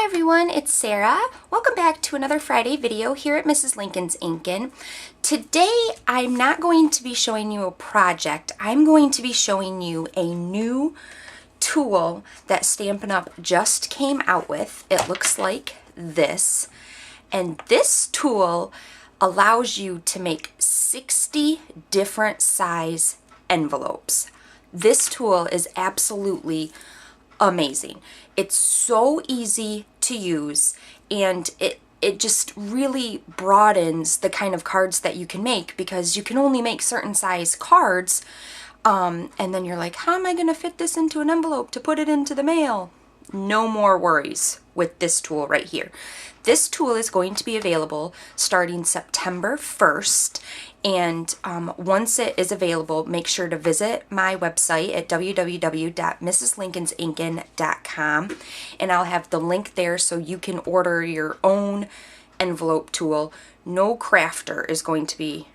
Hi everyone, it's Sarah. Welcome back to another Friday video here at Mrs. Lincoln's Inkin. Today I'm not going to be showing you a project. I'm going to be showing you a new tool that Stampin' Up! Just came out with. It looks like this. And this tool allows you to make 60 different size envelopes. This tool is absolutely amazing. It's so easy to use, and it just really broadens the kind of cards that you can make, because you can only make certain size cards, and then you're like, how am I going to fit this into an envelope to put it into the mail? No more worries with this tool right here. This tool is going to be available starting September 1st, and once it is available, make sure to visit my website at www.mrslincolnsinkin.com, and I'll have the link there so you can order your own envelope tool. No crafter is going to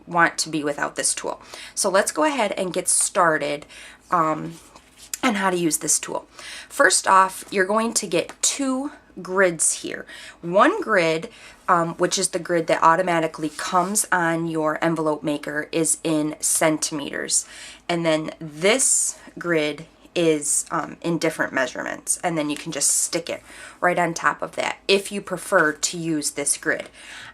want to be without this tool. So let's go ahead and get started on how to use this tool. First off, you're going to get two grids here. One grid, which is the grid that automatically comes on your envelope maker, is in centimeters, and then this grid is in different measurements, and then you can just stick it right on top of that if you prefer to use this grid.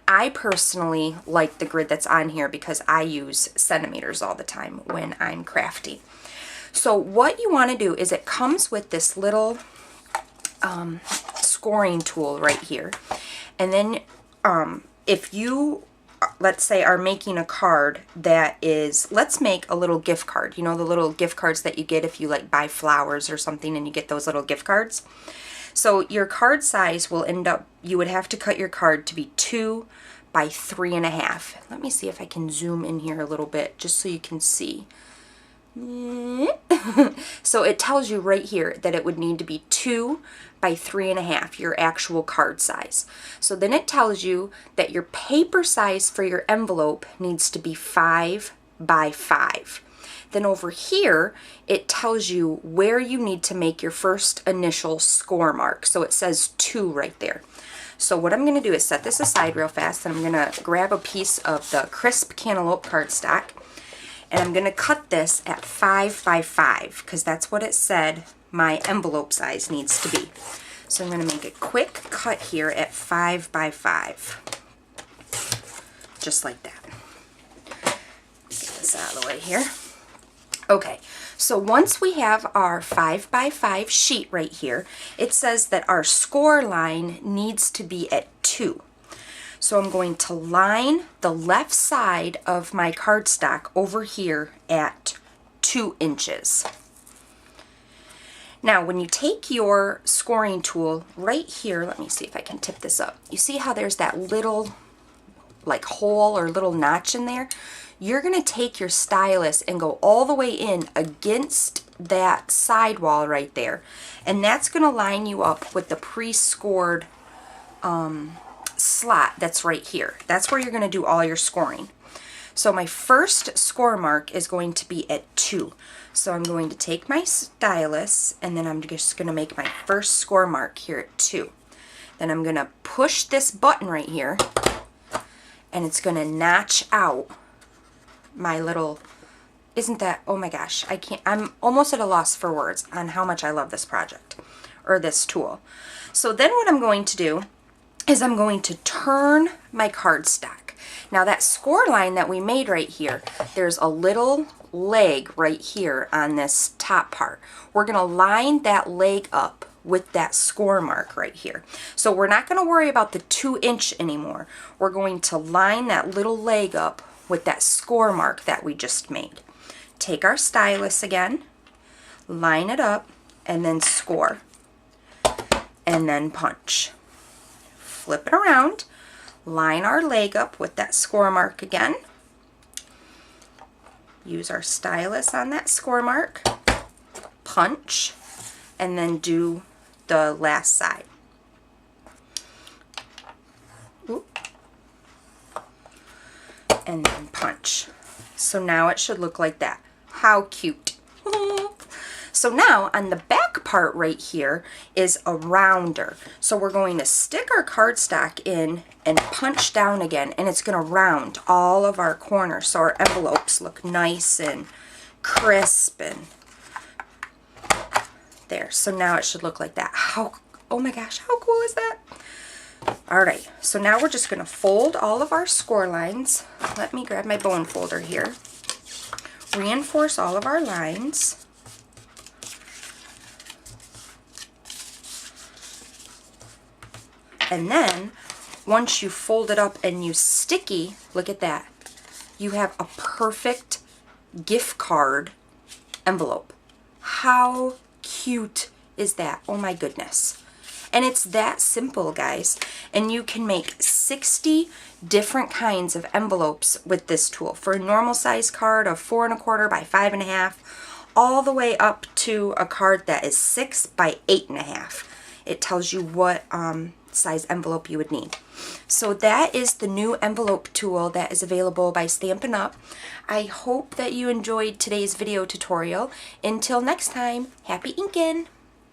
I personally like the grid that's on here because I use centimeters all the time when I'm crafting. So what you want to do is, it comes with this little scoring tool right here, and then if you, let's say, are making a card that is, let's make a little gift card, you know, the little gift cards that you get if you like buy flowers or something and you get those little gift cards. So your card size will end up, you would have to cut your card to be 2 by 3.5. Let me see if I can zoom in here a little bit just so you can see. So it tells you right here that it would need to be 2 by 3.5, your actual card size. So then it tells you that your paper size for your envelope needs to be 5 by 5. Then over here it tells you where you need to make your first initial score mark. So it says 2 right there. So what I'm going to do is set this aside real fast, and I'm going to grab a piece of the crisp cantaloupe cardstock, and I'm going to cut this at 5 by 5 because that's what it said my envelope size needs to be. So I'm going to make a quick cut here at 5 by 5. Just like that. Get this out of the way here. Okay, so once we have our 5 by 5 sheet right here, it says that our score line needs to be at 2. So I'm going to line the left side of my cardstock over here at 2 inches. Now when you take your scoring tool right here, let me see if I can tip this up. You see how there's that little like hole or little notch in there? You're going to take your stylus and go all the way in against that sidewall right there. And that's going to line you up with the pre-scored slot that's right here. That's where you're going to do all your scoring. So my first score mark is going to be at 2. So I'm going to take my stylus, and then I'm just going to make my first score mark here at 2. Then I'm going to push this button right here, and it's going to notch out my little, isn't that, oh my gosh, I'm almost at a loss for words on how much I love this project, or this tool. So then what I'm going to do is I'm going to turn my cardstock. Now that score line that we made right here, there's a little leg right here on this top part. We're going to line that leg up with that score mark right here. So we're not going to worry about the 2 inch anymore. We're going to line that little leg up with that score mark that we just made. Take our stylus again, line it up, and then score, and then punch. Flip it around, line our leg up with that score mark again, use our stylus on that score mark, punch, and then do the last side. Oop. And then punch. So now it should look like that. How cute. So now on the back part right here is a rounder. So we're going to stick our cardstock in and punch down again, and it's going to round all of our corners so our envelopes look nice and crisp and there. So now it should look like that. Oh my gosh, how cool is that? Alright, so now we're just going to fold all of our score lines. Let me grab my bone folder here. Reinforce all of our lines. And then, once you fold it up and use sticky, look at that. You have a perfect gift card envelope. How cute is that? Oh my goodness. And it's that simple, guys. And you can make 60 different kinds of envelopes with this tool. For a normal size card of 4 1/4 by 5 1/2, all the way up to a card that is 6 by 8 1/2. It tells you what size envelope you would need. So that is the new envelope tool that is available by Stampin' Up. I hope that you enjoyed today's video tutorial. Until next time, happy inking!